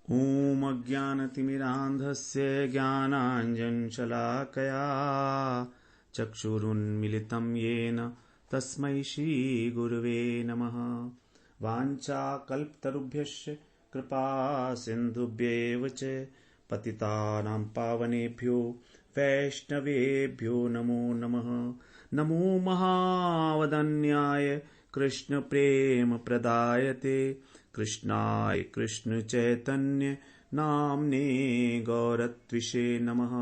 ॐ अज्ञानतिमिरान्धस्य ज्ञानाञ्जनशलाकया चक्षुरुन्मिलितं येन तस्मै श्रीगुरुवे नमः। वाञ्छाकल्पतरुभ्यश्च कृपासिन्धुभ्येव च पतितानां पावनेभ्यो वैष्णवेभ्यो नमो नमः। नमो महावदन्याय कृष्णप्रेमप्रदायते कृष्णाय कृष्णचैतन्य नाम्ने गौरत्विषे नमः।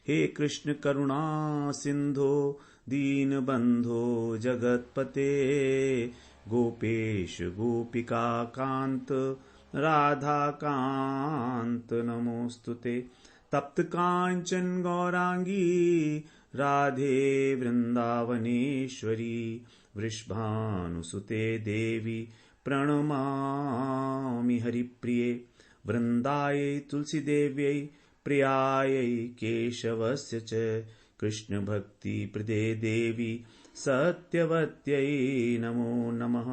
हे कृष्ण करुणा सिन्धो दीनबन्धो जगत्पते गोपेश गोपिका कान्त राधाकान्त नमोस्तुते। तप्त कांचन गौरांगी राधे वृंदावनेश्वरी वृषभानुसुते देवी प्रणमामि हरिप्रिये। वृन्दायै तुलसीदेव्यै प्रियायै केशवस्य च कृष्णभक्तिप्रदे देवी सत्यवत्यै नमो नमः।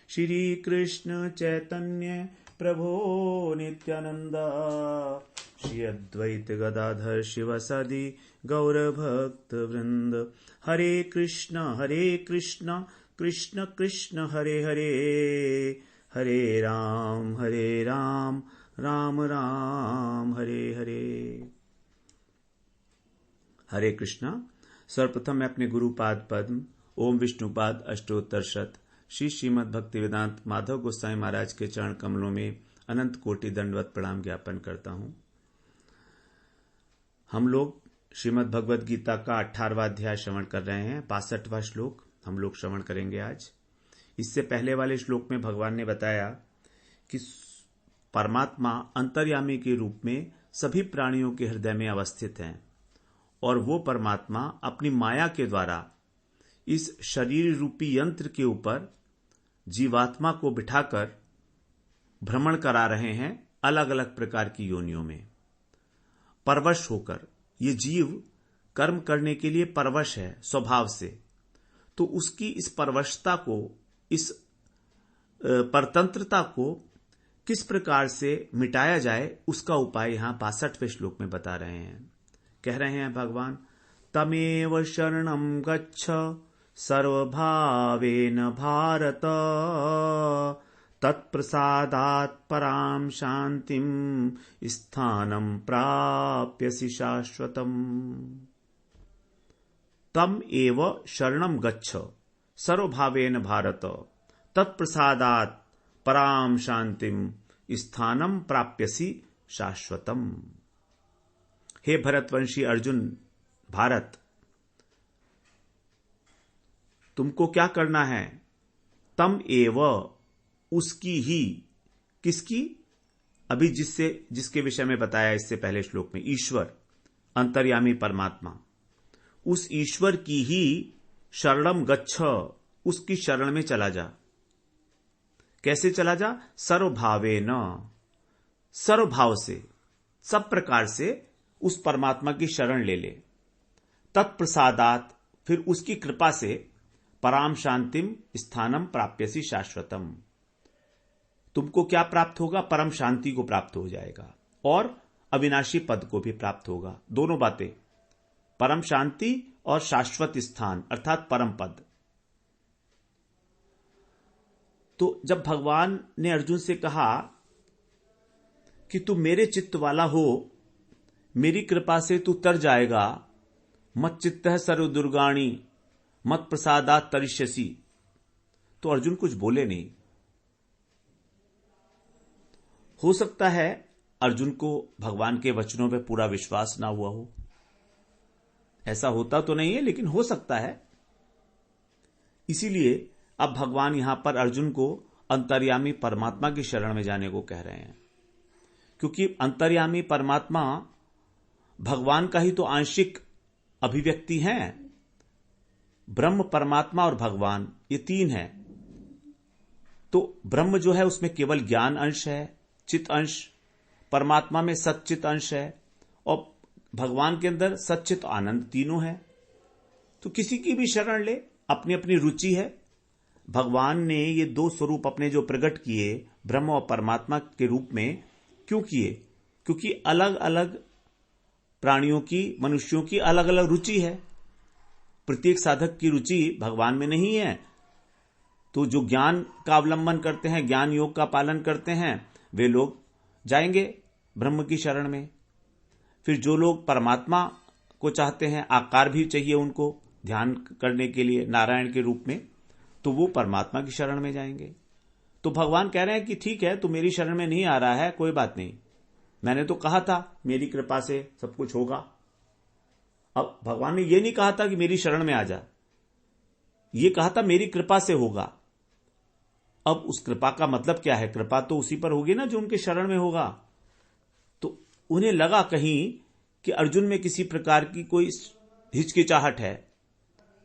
श्रीकृष्ण चैतन्य प्रभो नित्यानंद श्री अद्वैत गदाधर शिवसदि गौरभक्तवृंद। हरे कृष्ण कृष्ण कृष्ण हरे हरे हरे राम राम राम हरे हरे। हरे कृष्णा। सर्वप्रथम मैं अपने गुरुपाद पद्म ओम विष्णुपाद अष्टोत्तर शत श्री श्रीमद् भक्तिवेदांत माधव गोस्वामी महाराज के चरण कमलों में अनंत कोटि दंडवत प्रणाम ज्ञापन करता हूं। हम लोग श्रीमद् भगवद गीता का 18वां अध्याय श्रवण कर रहे हैं। 62वां श्लोक हम लोग श्रवण करेंगे आज। इससे पहले वाले श्लोक में भगवान ने बताया कि परमात्मा अंतर्यामी के रूप में सभी प्राणियों के हृदय में अवस्थित हैं और वो परमात्मा अपनी माया के द्वारा इस शरीर रूपी यंत्र के ऊपर जीवात्मा को बिठाकर भ्रमण करा रहे हैं अलग अलग प्रकार की योनियों में परवश होकर। ये जीव कर्म करने के लिए परवश है स्वभाव से, तो उसकी इस परवशता को, इस परतंत्रता को किस प्रकार से मिटाया जाए उसका उपाय यहां 62वें श्लोक में बता रहे हैं। कह रहे हैं भगवान, तमेव शरणं गच्छ सर्वभावेन भारत तत्प्रसादात् परां शान्तिं स्थानं प्राप्यसि शाश्वतम्। तम एव शरणं गच्छ सर्वभावेन भारत तत्प्रसादात् परां शान्तिं स्थानं प्राप्यसि शाश्वतम्। हे भरतवंशी अर्जुन, भारत, तुमको क्या करना है? तम एव, उसकी ही, किसकी? अभी जिसके विषय में बताया इससे पहले श्लोक में, ईश्वर अंतर्यामी परमात्मा, उस ईश्वर की ही शरणम गच्छ, उसकी शरण में चला जा। कैसे चला जा? सर्वभावेन, सर्वभाव से, सब प्रकार से उस परमात्मा की शरण ले ले। तत्प्रसादात, फिर उसकी कृपा से, पराम शांतिम स्थानम प्राप्यसि शाश्वतम, तुमको क्या प्राप्त होगा? परम शांति को प्राप्त हो जाएगा और अविनाशी पद को भी प्राप्त होगा। दोनों बातें, परम शांति और शाश्वत स्थान अर्थात परम पद। तो जब भगवान ने अर्जुन से कहा कि तू मेरे चित्त वाला हो, मेरी कृपा से तू तर जाएगा, मत चित्तः सर्व दुर्गाणी मत प्रसादात् तरिष्यसि, तो अर्जुन कुछ बोले नहीं। हो सकता है अर्जुन को भगवान के वचनों पे पूरा विश्वास ना हुआ हो, ऐसा होता तो नहीं है लेकिन हो सकता है। इसीलिए अब भगवान यहां पर अर्जुन को अंतर्यामी परमात्मा की शरण में जाने को कह रहे हैं, क्योंकि अंतर्यामी परमात्मा भगवान का ही तो आंशिक अभिव्यक्ति है। ब्रह्म, परमात्मा और भगवान, ये तीन है। तो ब्रह्म जो है उसमें केवल ज्ञान अंश है, चित अंश, परमात्मा में सच्चित अंश है और भगवान के अंदर सच्चित आनंद, तीनों है। तो किसी की भी शरण ले, अपनी अपनी रुचि है। भगवान ने ये दो स्वरूप अपने जो प्रकट किए ब्रह्म और परमात्मा के रूप में, क्यों किए? क्योंकि अलग अलग प्राणियों की, मनुष्यों की अलग अलग रुचि है। प्रत्येक साधक की रुचि भगवान में नहीं है। तो जो ज्ञान का अवलंबन करते हैं, ज्ञान योग का पालन करते हैं, वे लोग जाएंगे ब्रह्म की शरण में। फिर जो लोग परमात्मा को चाहते हैं, आकार भी चाहिए उनको ध्यान करने के लिए नारायण के रूप में, तो वो परमात्मा की शरण में जाएंगे। तो भगवान कह रहे हैं कि ठीक है, तू मेरी शरण में नहीं आ रहा है, कोई बात नहीं, मैंने तो कहा था मेरी कृपा से सब कुछ होगा। अब भगवान ने यह नहीं कहा था कि मेरी शरण में आ जा, यह कहा था मेरी कृपा से होगा। अब उस कृपा का मतलब क्या है? कृपा तो उसी पर होगी ना जो उनके शरण में होगा। तो उन्हें लगा कहीं कि अर्जुन में किसी प्रकार की कोई हिचकिचाहट है,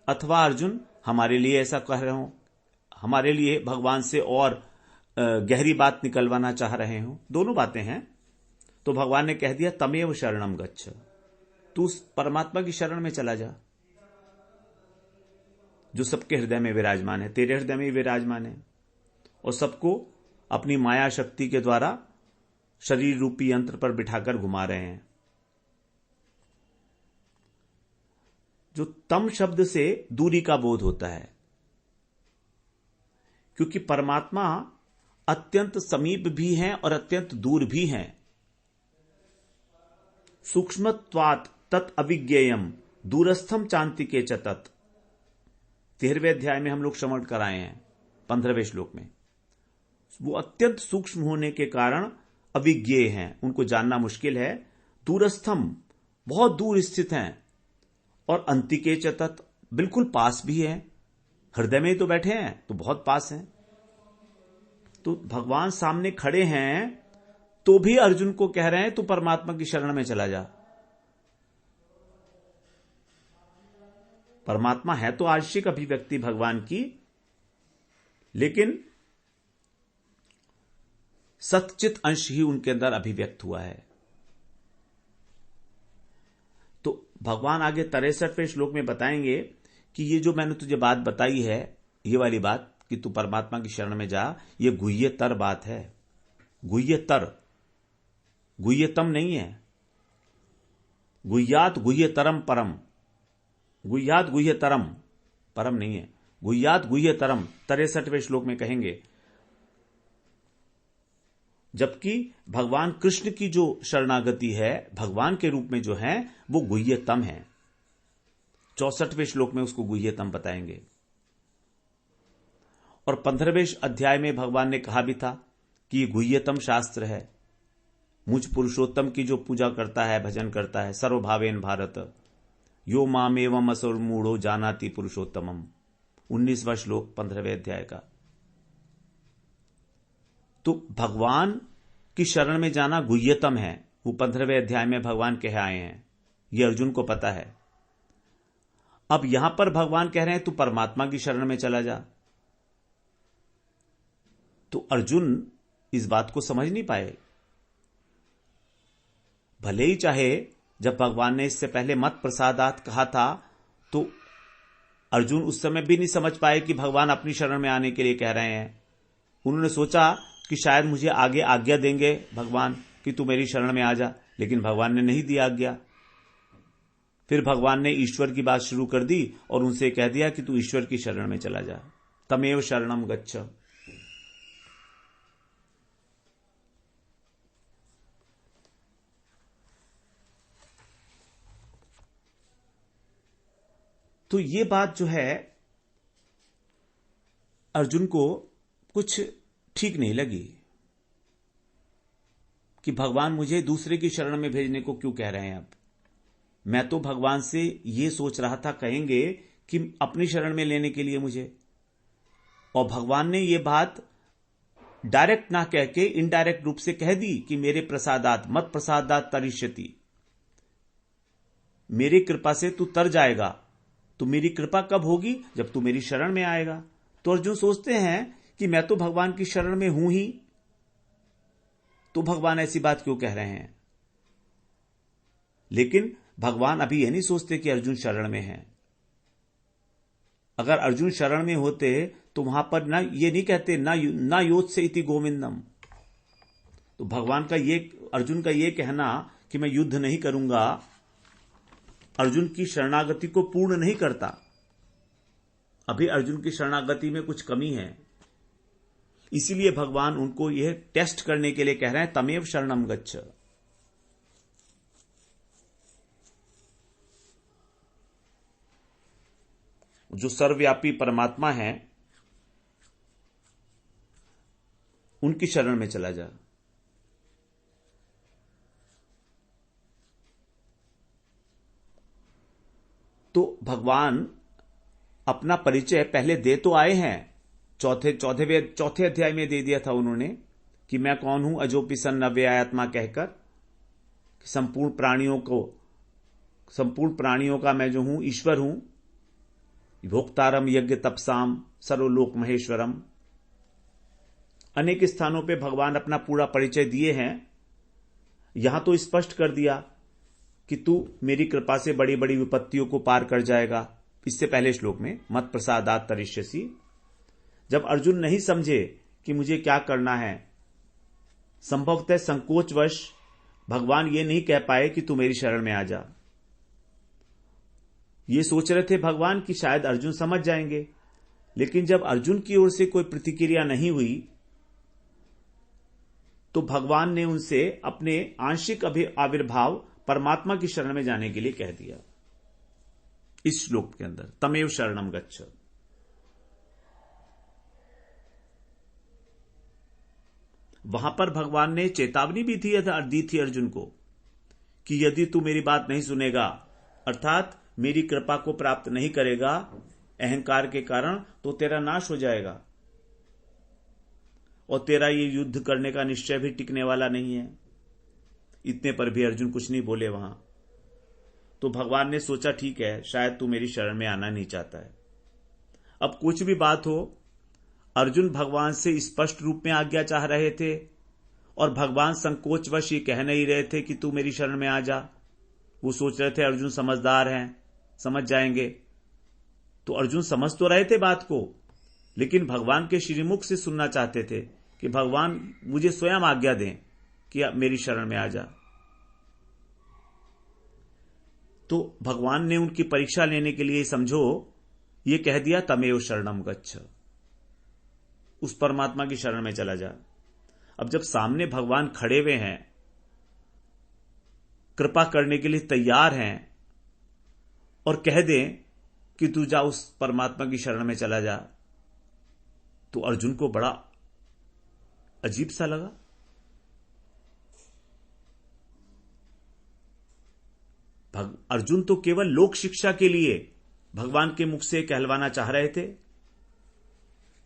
अथवा अर्जुन हमारे लिए ऐसा कह रहे हो, हमारे लिए भगवान से और गहरी बात निकलवाना चाह रहे हो। दोनों बातें हैं। तो भगवान ने कह दिया तमेव शरणम गच्छ, तू परमात्मा की शरण में चला जा जो सबके हृदय में विराजमान है, तेरे हृदय में विराजमान है, और सबको अपनी माया शक्ति के द्वारा शरीर रूपी यंत्र पर बिठाकर घुमा रहे हैं। जो तम शब्द से दूरी का बोध होता है, क्योंकि परमात्मा अत्यंत समीप भी हैं और अत्यंत दूर भी हैं। सूक्ष्मत्वात् तत् अविज्ञेयम दूरस्थम चांतिके च तत्, 13वें अध्याय में हम लोग श्रवण कराए हैं 15वें श्लोक में। वो अत्यंत सूक्ष्म होने के कारण अविज्ञेय हैं, उनको जानना मुश्किल है। दूरस्थम बहुत दूर स्थित हैं, और अंतिके च तत् बिल्कुल पास भी है, हृदय में ही तो बैठे हैं, तो बहुत पास हैं। तो भगवान सामने खड़े हैं तो भी अर्जुन को कह रहे हैं तू परमात्मा की शरण में चला जा। परमात्मा है तो आंशिक अभिव्यक्ति भगवान की, लेकिन सच्चित अंश ही उनके अंदर अभिव्यक्त हुआ है। तो भगवान आगे 63वें श्लोक में बताएंगे कि ये जो मैंने तुझे बात बताई है, ये वाली बात कि तू परमात्मा की शरण में जा, ये गुह्यतर बात है। गुह्यतर, गुह्यतम नहीं है। गुह्यात गुह्यतरम परम, गुह्यात गुह्यतरम परम नहीं है, गुह्यात गुह्यतरम 63वें श्लोक में कहेंगे। जबकि भगवान कृष्ण की जो शरणागति है भगवान के रूप में जो है वो गुह्यतम है। 64वें श्लोक में उसको गुह्यतम बताएंगे। और 15वें अध्याय में भगवान ने कहा भी था कि ये गुह्यतम शास्त्र है। मुझ पुरुषोत्तम की जो पूजा करता है, भजन करता है, सर्वभावेन भारत यो माम एवं असुर मूढ़ो जानाति पुरुषोत्तमम, 19वां श्लोक 15वें अध्याय का। तो भगवान की शरण में जाना गुह्यतम है, वो 15वें अध्याय में भगवान कह आए हैं, ये अर्जुन को पता है। अब यहां पर भगवान कह रहे हैं तू परमात्मा की शरण में चला जा। तो अर्जुन इस बात को समझ नहीं पाए। भले ही चाहे जब भगवान ने इससे पहले मत प्रसादात कहा था तो अर्जुन उस समय भी नहीं समझ पाए कि भगवान अपनी शरण में आने के लिए कह रहे हैं। उन्होंने सोचा कि शायद मुझे आगे आज्ञा देंगे भगवान कि तू मेरी शरण में आ जा, लेकिन भगवान ने नहीं दिया आज्ञा। फिर भगवान ने ईश्वर की बात शुरू कर दी और उनसे कह दिया कि तू ईश्वर की शरण में चला जा, तमेव शरणम गच्छ। तो ये बात जो है अर्जुन को कुछ ठीक नहीं लगी कि भगवान मुझे दूसरे की शरण में भेजने को क्यों कह रहे हैं। अब मैं तो भगवान से ये सोच रहा था कहेंगे कि अपनी शरण में लेने के लिए मुझे, और भगवान ने ये बात डायरेक्ट ना कह के इनडायरेक्ट रूप से कह दी कि मेरे प्रसादात मत प्रसादात तरिष्यति, मेरी कृपा से तू तर जाएगा। तो मेरी कृपा कब होगी? जब तू मेरी शरण में आएगा। तो अर्जुन सोचते हैं कि मैं तो भगवान की शरण में हूं ही, तो भगवान ऐसी बात क्यों कह रहे हैं। लेकिन भगवान अभी यह नहीं सोचते कि अर्जुन शरण में है। अगर अर्जुन शरण में होते तो वहां पर ना ये नहीं कहते ना योत्स्य इति गोविंदम, तो भगवान का अर्जुन का ये कहना कि मैं युद्ध नहीं करूंगा, अर्जुन की शरणागति को पूर्ण नहीं करता। अभी अर्जुन की शरणागति में कुछ कमी है, इसीलिए भगवान उनको यह टेस्ट करने के लिए कह रहे हैं, तमेव शरणम गच्छ। जो सर्वव्यापी परमात्मा है उनकी शरण में चला जा। तो भगवान अपना परिचय पहले दे तो आए हैं, चौथे अध्याय में दे दिया था उन्होंने कि मैं कौन हूं, अजोपि सन् अव्ययात्मा कहकर, संपूर्ण प्राणियों का मैं जो हूं ईश्वर हूं, भोक्तारम यज्ञ तपसाम सर्वलोक महेश्वरम। अनेक स्थानों पे भगवान अपना पूरा परिचय दिए हैं। यहां तो स्पष्ट कर दिया कि तू मेरी कृपा से बड़ी बड़ी विपत्तियों को पार कर जाएगा। इससे पहले श्लोक में मत प्रसादात तरिष्यसि, जब अर्जुन नहीं समझे कि मुझे क्या करना है, संभवतः संकोचवश भगवान ये नहीं कह पाए कि तू मेरी शरण में आ जा। ये सोच रहे थे भगवान कि शायद अर्जुन समझ जाएंगे, लेकिन जब अर्जुन की ओर से कोई प्रतिक्रिया नहीं हुई तो भगवान ने उनसे अपने आंशिक आविर्भाव परमात्मा की शरण में जाने के लिए कह दिया। इस श्लोक के अंदर तमेव शरणम गच्छ। वहां पर भगवान ने चेतावनी भी दी थी अर्जुन को कि यदि तू मेरी बात नहीं सुनेगा, अर्थात मेरी कृपा को प्राप्त नहीं करेगा अहंकार के कारण, तो तेरा नाश हो जाएगा और तेरा ये युद्ध करने का निश्चय भी टिकने वाला नहीं है। इतने पर भी अर्जुन कुछ नहीं बोले वहां। तो भगवान ने सोचा ठीक है, शायद तू मेरी शरण में आना नहीं चाहता है। अब कुछ भी बात हो, अर्जुन भगवान से स्पष्ट रूप में आज्ञा चाह रहे थे और भगवान संकोचवश ये कह नहीं रहे थे कि तू मेरी शरण में आ जा। वो सोच रहे थे अर्जुन समझदार हैं, समझ जाएंगे। तो अर्जुन समझ तो रहे थे बात को, लेकिन भगवान के श्रीमुख से सुनना चाहते थे कि भगवान मुझे स्वयं आज्ञा दें कि मेरी शरण में आ जा। तो भगवान ने उनकी परीक्षा लेने के लिए समझो ये कह दिया, तमेव शरणम गच्छ, उस परमात्मा की शरण में चला जा। अब जब सामने भगवान खड़े हुए हैं, कृपा करने के लिए तैयार हैं और कह दें कि तू जा उस परमात्मा की शरण में चला जा, तो अर्जुन को बड़ा अजीब सा लगा। अर्जुन तो केवल लोक शिक्षा के लिए भगवान के मुख से कहलवाना चाह रहे थे,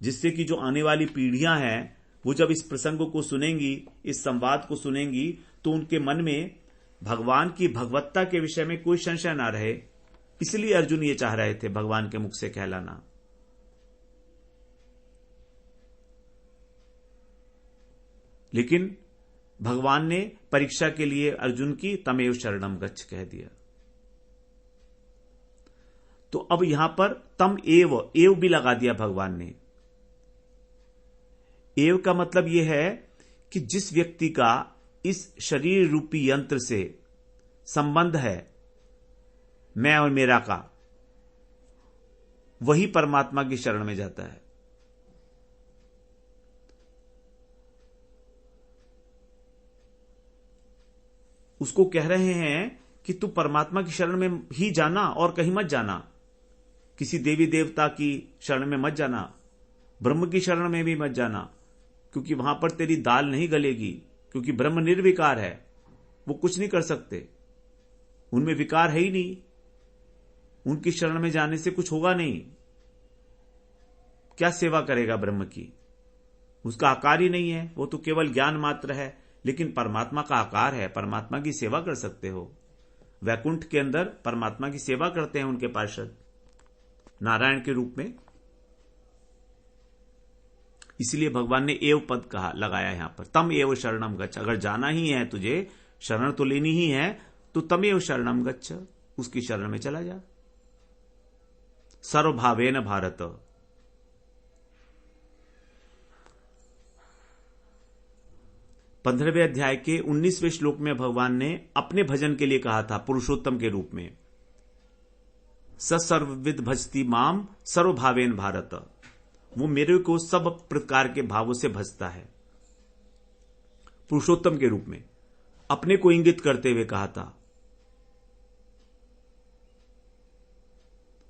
जिससे कि जो आने वाली पीढ़ियां हैं वो जब इस प्रसंग को सुनेंगी, इस संवाद को सुनेंगी, तो उनके मन में भगवान की भगवत्ता के विषय में कोई संशय ना रहे। इसलिए अर्जुन ये चाह रहे थे भगवान के मुख से कहलाना। लेकिन भगवान ने परीक्षा के लिए अर्जुन की तमेव शरणम गच्छ कह दिया। तो अब यहां पर तम एव भी लगा दिया भगवान ने। एव का मतलब यह है कि जिस व्यक्ति का इस शरीर रूपी यंत्र से संबंध है, मैं और मेरा का, वही परमात्मा की शरण में जाता है। उसको कह रहे हैं कि तू परमात्मा की शरण में ही जाना और कहीं मत जाना, किसी देवी देवता की शरण में मत जाना, ब्रह्म की शरण में भी मत जाना, क्योंकि वहां पर तेरी दाल नहीं गलेगी, क्योंकि ब्रह्म निर्विकार है, वो कुछ नहीं कर सकते, उनमें विकार है ही नहीं, उनकी शरण में जाने से कुछ होगा नहीं। क्या सेवा करेगा ब्रह्म की, उसका आकार ही नहीं है, वो तो केवल ज्ञान मात्र है। लेकिन परमात्मा का आकार है, परमात्मा की सेवा कर सकते हो। वैकुंठ के अंदर परमात्मा की सेवा करते हैं उनके पार्षद नारायण के रूप में। इसलिए भगवान ने एव पद कहा, लगाया यहां पर, तम एव शरणम गच्छ। अगर जाना ही है तुझे, शरण तो लेनी ही है, तो तमेव शरणम गच्छ, उसकी शरण में चला जा। सर्वभावेन भारत, 15वें अध्याय के 19वें श्लोक में भगवान ने अपने भजन के लिए कहा था पुरुषोत्तम के रूप में, स सर्वविद भजती माम सर्वभावेन भारत, वो मेरे को सब प्रकार के भावों से भजता है। पुरुषोत्तम के रूप में अपने को इंगित करते हुए कहा था,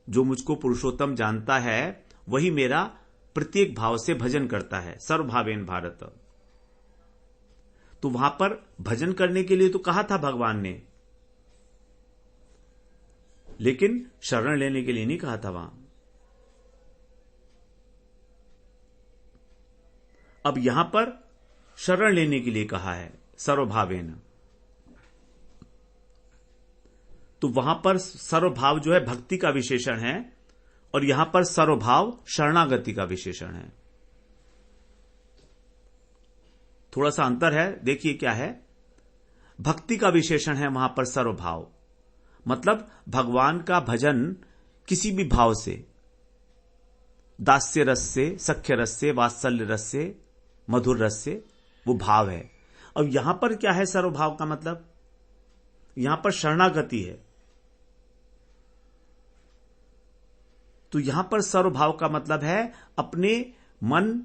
जो मुझको पुरुषोत्तम जानता है वही मेरा प्रत्येक भाव से भजन करता है, सर्वभावेन भारत। तो वहां पर भजन करने के लिए तो कहा था भगवान ने, लेकिन शरण लेने के लिए नहीं कहा था वहां। अब यहां पर शरण लेने के लिए कहा है सर्वभावेन। तो वहां पर सर्वभाव जो है भक्ति का विशेषण है और यहां पर सर्वभाव शरणागति का विशेषण है। थोड़ा सा अंतर है, देखिए क्या है। भक्ति का विशेषण है वहां पर सर्वभाव, मतलब भगवान का भजन किसी भी भाव से, दास्य रस से, सख्य रस से, वात्सल्य रस से, मधुर रस से, वो भाव है। अब यहां पर क्या है सर्वभाव का मतलब? यहां पर शरणागति है। तो यहां पर सर्वभाव का मतलब है अपने मन,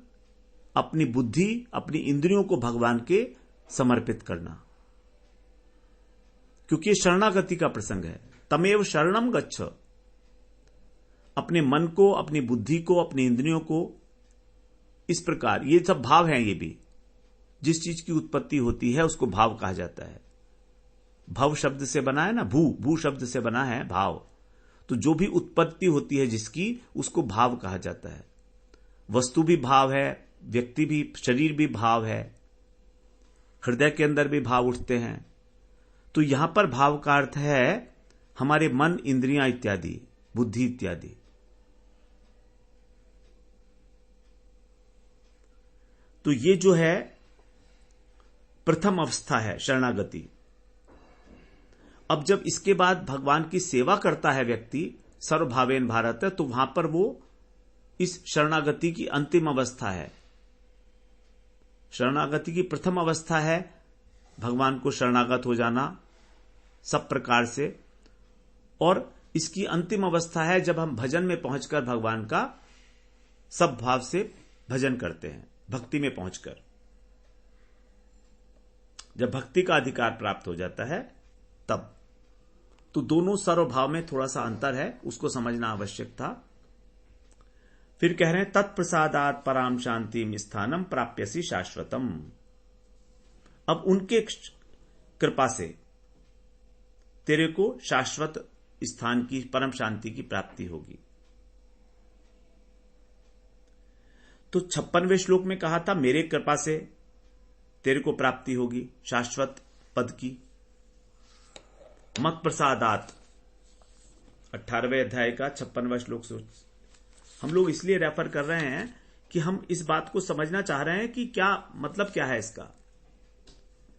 अपनी बुद्धि, अपनी इंद्रियों को भगवान के समर्पित करना, क्योंकि ये शरणागति का प्रसंग है। तमेव शरणम गच्छ, अपने मन को, अपनी बुद्धि को, अपनी इंद्रियों को, इस प्रकार ये सब भाव हैं। ये भी जिस चीज की उत्पत्ति होती है उसको भाव कहा जाता है। भव शब्द से बना है ना, भू शब्द से बना है भाव। तो जो भी उत्पत्ति होती है जिसकी, उसको भाव कहा जाता है। वस्तु भी भाव है, व्यक्ति भी, शरीर भी भाव है, हृदय के अंदर भी भाव उठते हैं। तो यहां पर भाव का अर्थ है हमारे मन, इंद्रियां इत्यादि, बुद्धि इत्यादि। तो ये जो है प्रथम अवस्था है शरणागति। अब जब इसके बाद भगवान की सेवा करता है व्यक्ति, सर्वभावेन भारत, तो वहां पर वो इस शरणागति की अंतिम अवस्था है। शरणागति की प्रथम अवस्था है भगवान को शरणागत हो जाना सब प्रकार से, और इसकी अंतिम अवस्था है जब हम भजन में पहुंचकर भगवान का सब भाव से भजन करते हैं, भक्ति में पहुंचकर। जब भक्ति का अधिकार प्राप्त हो जाता है तब। तो दोनों सर्वभाव में थोड़ा सा अंतर है, उसको समझना आवश्यक था। फिर कह रहे हैं तत्प्रसादात पराम शांतिम स्थानम प्राप्यसी शाश्वतम। अब उनके कृपा से तेरे को शाश्वत स्थान की, परम शांति की प्राप्ति होगी। तो 56वें श्लोक में कहा था मेरे कृपा से तेरे को प्राप्ति होगी शाश्वत पद की। मत प्रसादात 18वें अध्याय का 56वां श्लोक से हम लोग इसलिए रेफर कर रहे हैं कि हम इस बात को समझना चाह रहे हैं कि क्या मतलब क्या है इसका।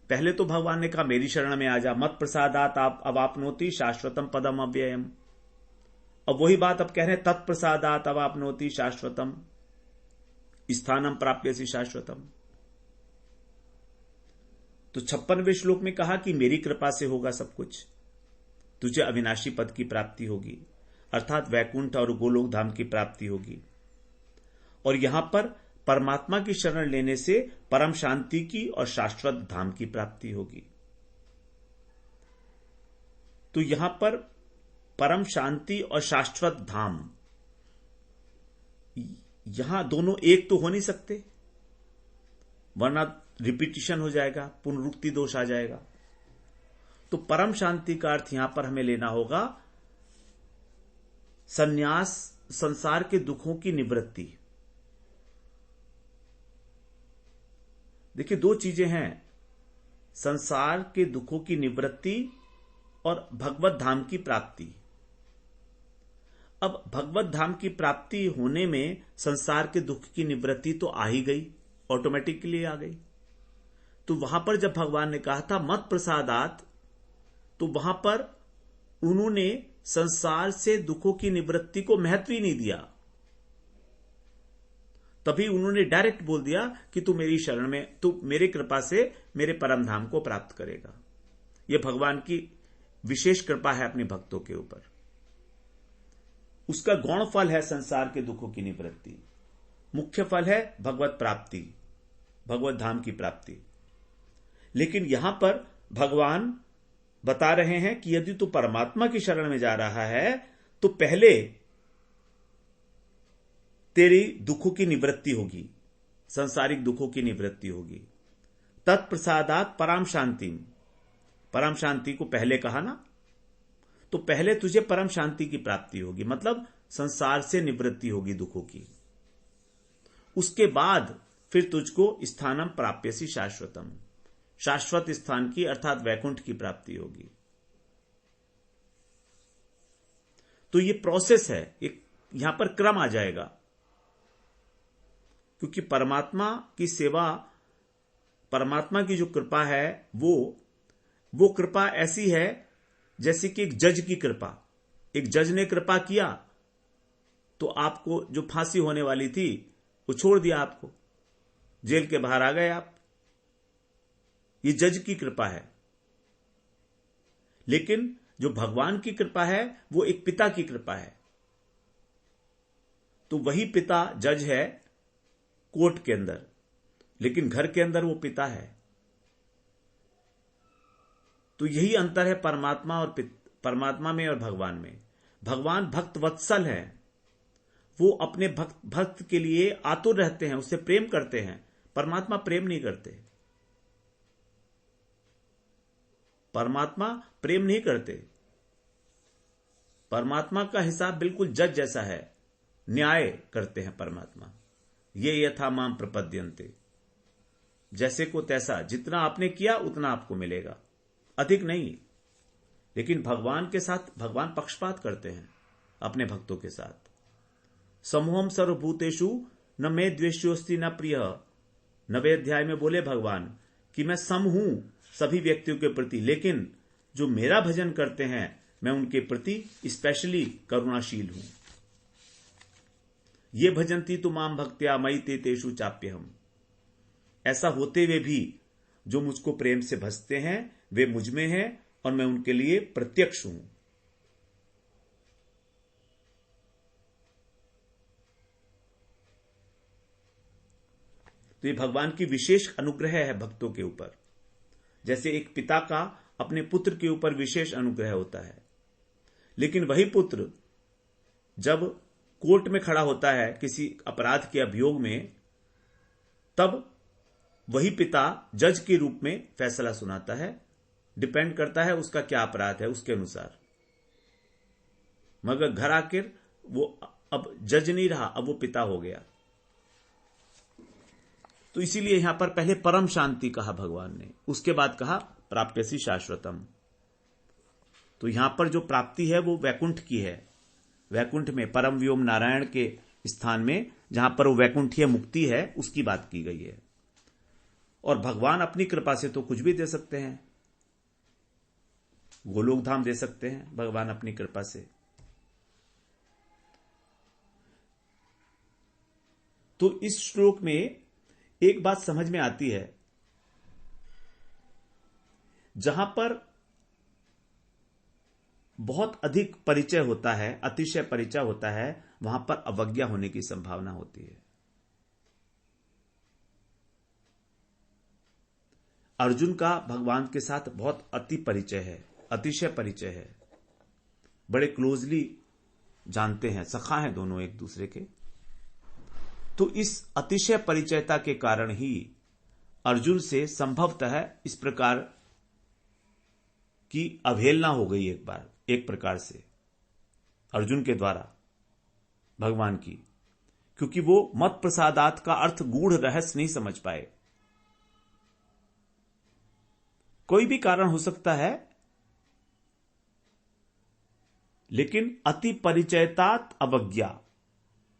पहले तो भगवान ने कहा मेरी शरण में आ जा, मत प्रसादात आप अवापनोति शाश्वतम पदम अव्ययम। अब वही बात अब कह रहे हैं तत्प्रसादात अवापनोति शाश्वतम स्थानम प्राप्यसी शाश्वतम। तो 56वें श्लोक में कहा कि मेरी कृपा से होगा सब कुछ, तुझे अविनाशी पद की प्राप्ति होगी, अर्थात वैकुंठ और गोलोक धाम की प्राप्ति होगी। और यहां पर परमात्मा की शरण लेने से परम शांति की और शाश्वत धाम की प्राप्ति होगी। तो यहां पर परम शांति और शाश्वत धाम, यहां दोनों एक तो हो नहीं सकते, वरना रिपीटिशन हो जाएगा, पुनरुक्ति दोष आ जाएगा। तो परम शांति का अर्थ यहां पर हमें लेना होगा संन्यास, संसार के दुखों की निवृत्ति। देखिए दो चीजें हैं, संसार के दुखों की निवृत्ति और भगवत धाम की प्राप्ति। अब भगवत धाम की प्राप्ति होने में संसार के दुख की निवृत्ति तो आ ही गई, ऑटोमेटिकली आ गई। तो वहां पर जब भगवान ने कहा था मत प्रसादात, तो वहां पर उन्होंने संसार से दुखों की निवृत्ति को महत्व ही नहीं दिया। तभी उन्होंने डायरेक्ट बोल दिया कि तू मेरी शरण में, तू मेरे कृपा से मेरे परम धाम को प्राप्त करेगा। यह भगवान की विशेष कृपा है अपने भक्तों के ऊपर। उसका गौण फल है संसार के दुखों की निवृत्ति, मुख्य फल है भगवत प्राप्ति, भगवत धाम की प्राप्ति। लेकिन यहां पर भगवान बता रहे हैं कि यदि तू परमात्मा की शरण में जा रहा है तो पहले तेरी दुखों की निवृत्ति होगी, सांसारिक दुखों की निवृत्ति होगी। तत्प्रसादात परम शांति, परम शांति को पहले कहा ना, तो पहले तुझे परम शांति की प्राप्ति होगी, मतलब संसार से निवृत्ति होगी दुखों की। उसके बाद फिर तुझको स्थानम प्राप्यसी शाश्वतम, शाश्वत स्थान की अर्थात वैकुंठ की प्राप्ति होगी। तो ये प्रोसेस है, एक यहां पर क्रम आ जाएगा, क्योंकि परमात्मा की सेवा, परमात्मा की जो कृपा है वो कृपा ऐसी है जैसे कि एक जज की कृपा। एक जज ने कृपा किया तो आपको जो फांसी होने वाली थी वो छोड़ दिया, आपको जेल के बाहर आ गए आप। ये जज की कृपा है। लेकिन जो भगवान की कृपा है वो एक पिता की कृपा है। तो वही पिता जज है कोर्ट के अंदर, लेकिन घर के अंदर वो पिता है। तो यही अंतर है परमात्मा में और भगवान में। भगवान भक्त वत्सल है, वो अपने भक्त के लिए आतुर रहते हैं, उससे प्रेम करते हैं। परमात्मा प्रेम नहीं करते, परमात्मा प्रेम नहीं करते। परमात्मा का हिसाब बिल्कुल जज जैसा है, न्याय करते हैं परमात्मा। ये यथा माम प्रपद्यन्ते, जैसे को तैसा, जितना आपने किया उतना आपको मिलेगा, अधिक नहीं। लेकिन भगवान के साथ भगवान पक्षपात करते हैं अपने भक्तों के साथ। समूहम सर्वभूतेषु न मे द्वेष्योस्ति न प्रिय, 9वें अध्याय में बोले भगवान कि मैं सम हूं सभी व्यक्तियों के प्रति, लेकिन जो मेरा भजन करते हैं मैं उनके प्रति स्पेशली करुणाशील हूं। ये भजंती तु माम भक्त्या मयि ते तेषु चाप्यहम्। ऐसा होते हुए भी जो मुझको प्रेम से भजते हैं वे मुझ में हैं और मैं उनके लिए प्रत्यक्ष हूं। तो ये भगवान की विशेष अनुग्रह है भक्तों के ऊपर। जैसे एक पिता का अपने पुत्र के ऊपर विशेष अनुग्रह होता है, लेकिन वही पुत्र जब कोर्ट में खड़ा होता है किसी अपराध के अभियोग में, तब वही पिता जज के रूप में फैसला सुनाता है। डिपेंड करता है उसका क्या अपराध है उसके अनुसार। मगर घर आकर वो अब जज नहीं रहा, अब वो पिता हो गया। तो इसीलिए यहां पर पहले परम शांति कहा भगवान ने, उसके बाद कहा प्राप्यसी शाश्वतम। तो यहां पर जो प्राप्ति है वो वैकुंठ की है। वैकुंठ में परम व्योम नारायण के स्थान में जहां पर वो वैकुंठीय मुक्ति है उसकी बात की गई है। और भगवान अपनी कृपा से तो कुछ भी दे सकते हैं, गोलोक धाम दे सकते हैं भगवान अपनी कृपा से। तो इस श्लोक में एक बात समझ में आती है, जहां पर बहुत अधिक परिचय होता है, अतिशय परिचय होता है, वहां पर अवज्ञा होने की संभावना होती है। अर्जुन का भगवान के साथ बहुत अति परिचय है, अतिशय परिचय है, बड़े क्लोजली जानते हैं, सखा हैं दोनों एक दूसरे के। तो इस अतिशय परिचयता के कारण ही अर्जुन से संभवतः इस प्रकार की अवहेलना हो गई एक प्रकार से अर्जुन के द्वारा भगवान की, क्योंकि वो मत प्रसादात का अर्थ गूढ़ रहस्य नहीं समझ पाए। कोई भी कारण हो सकता है, लेकिन अति परिचयतात अवज्ञा,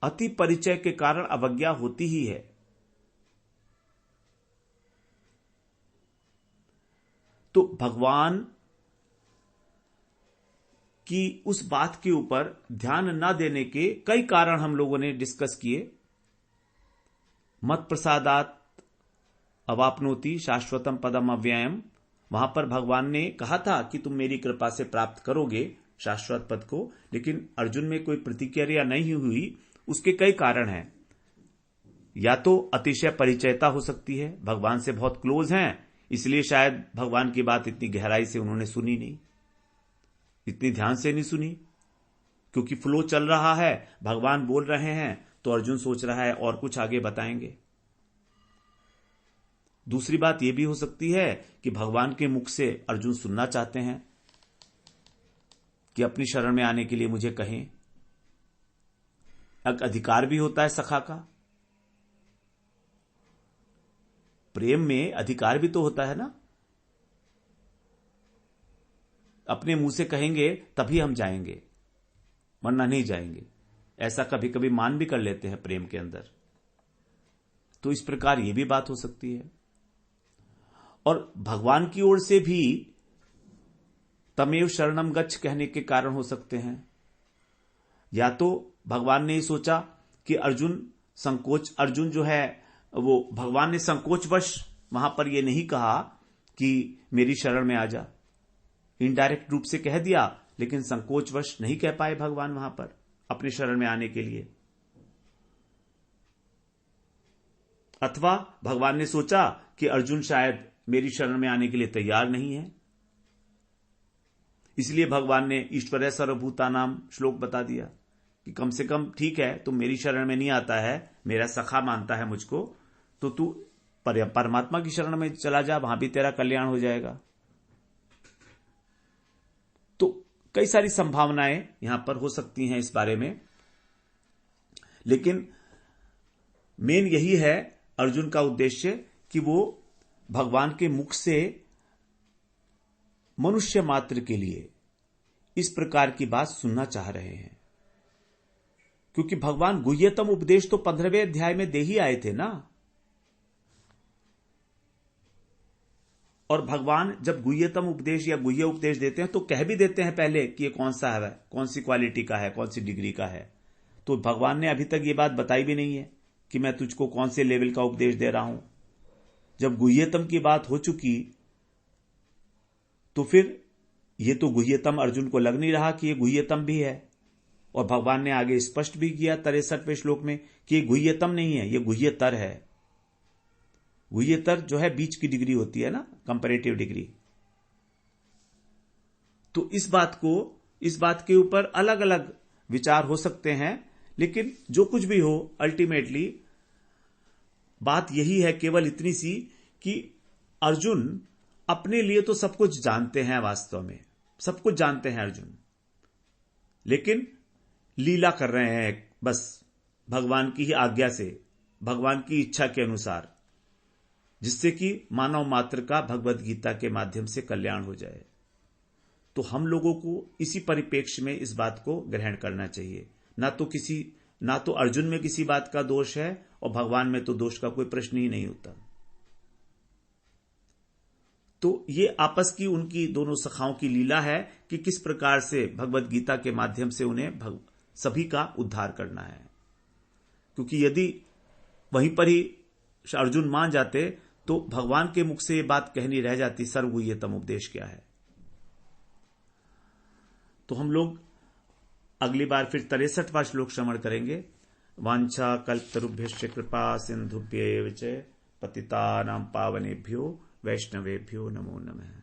अति परिचय के कारण अवज्ञा होती ही है। तो भगवान की उस बात के ऊपर ध्यान न देने के कई कारण हम लोगों ने डिस्कस किए। मत प्रसादात अवापनोति शाश्वतम पदम अव्ययम, वहां पर भगवान ने कहा था कि तुम मेरी कृपा से प्राप्त करोगे शाश्वत पद को, लेकिन अर्जुन में कोई प्रतिक्रिया नहीं हुई। उसके कई कारण हैं। या तो अतिशय परिचयता हो सकती है, भगवान से बहुत क्लोज हैं, इसलिए शायद भगवान की बात इतनी गहराई से उन्होंने सुनी नहीं, इतनी ध्यान से नहीं सुनी, क्योंकि फ्लो चल रहा है, भगवान बोल रहे हैं तो अर्जुन सोच रहा है और कुछ आगे बताएंगे। दूसरी बात यह भी हो सकती है कि भगवान के मुख से अर्जुन सुनना चाहते हैं कि अपनी शरण में आने के लिए मुझे कहें। एक अधिकार भी होता है सखा का, प्रेम में अधिकार भी तो होता है ना। अपने मुंह से कहेंगे तभी हम जाएंगे, वरना नहीं जाएंगे, ऐसा कभी कभी मान भी कर लेते हैं प्रेम के अंदर। तो इस प्रकार यह भी बात हो सकती है। और भगवान की ओर से भी तमेव शरणम गच्छ कहने के कारण हो सकते हैं। या तो भगवान ने सोचा कि अर्जुन जो है वो, भगवान ने संकोचवश वहां पर यह नहीं कहा कि मेरी शरण में आ जा, इनडायरेक्ट रूप से कह दिया, लेकिन संकोचवश नहीं कह पाए भगवान वहां पर अपनी शरण में आने के लिए। अथवा भगवान ने सोचा कि अर्जुन शायद मेरी शरण में आने के लिए तैयार नहीं है, इसलिए भगवान ने ईश्वरय सर्वभूतानाम श्लोक बता दिया कि कम से कम ठीक है, तुम मेरी शरण में नहीं आता है, मेरा सखा मानता है मुझको, तो तू परमात्मा की शरण में चला जा, वहां भी तेरा कल्याण हो जाएगा। तो कई सारी संभावनाएं यहां पर हो सकती हैं इस बारे में, लेकिन मेन यही है अर्जुन का उद्देश्य कि वो भगवान के मुख से मनुष्य मात्र के लिए इस प्रकार की बात सुनना चाह रहे हैं, क्योंकि भगवान गुह्यतम उपदेश तो 15वें अध्याय में दे ही आए थे ना। और भगवान जब गुह्यतम उपदेश या गुह्य उपदेश देते हैं तो कह भी देते हैं पहले कि ये कौन सा है, कौन सी क्वालिटी का है, कौन सी डिग्री का है। तो भगवान ने अभी तक ये बात बताई भी नहीं है कि मैं तुझको कौन से लेवल का उपदेश दे रहा हूं। जब गुह्यतम की बात हो चुकी तो फिर ये तो गुह्यतम अर्जुन को लग नहीं रहा कि ये गुह्यतम भी है। और भगवान ने आगे स्पष्ट भी किया 63वें श्लोक में कि ये गुह्यतम नहीं है, ये गुह्यतर है। गुह्यतर जो है बीच की डिग्री होती है ना, कंपैरेटिव डिग्री। तो इस बात के ऊपर अलग अलग विचार हो सकते हैं, लेकिन जो कुछ भी हो अल्टीमेटली बात यही है केवल इतनी सी कि अर्जुन अपने लिए तो सब कुछ जानते हैं, वास्तव में सब कुछ जानते हैं अर्जुन, लेकिन लीला कर रहे हैं बस भगवान की ही आज्ञा से, भगवान की इच्छा के अनुसार, जिससे कि मानव मात्र का भगवत गीता के माध्यम से कल्याण हो जाए। तो हम लोगों को इसी परिप्रेक्ष्य में इस बात को ग्रहण करना चाहिए। ना तो अर्जुन में किसी बात का दोष है और भगवान में तो दोष का कोई प्रश्न ही नहीं होता। तो ये आपस की उनकी दोनों सखाओं की लीला है कि किस प्रकार से भगवत गीता के माध्यम से उन्हें सभी का उद्धार करना है। क्योंकि यदि वहीं पर ही अर्जुन मान जाते तो भगवान के मुख से ये बात कहनी रह जाती, सर्वगुह्यतम उपदेश क्या है। तो हम लोग अगली बार फिर 63वां श्लोक श्रवण करेंगे। वांछा कल्पतरुभ्यश्च कृपा सिंधुभ्येव च पतितानां पावनेभ्यो वैष्णवेभ्यो नमो नमः।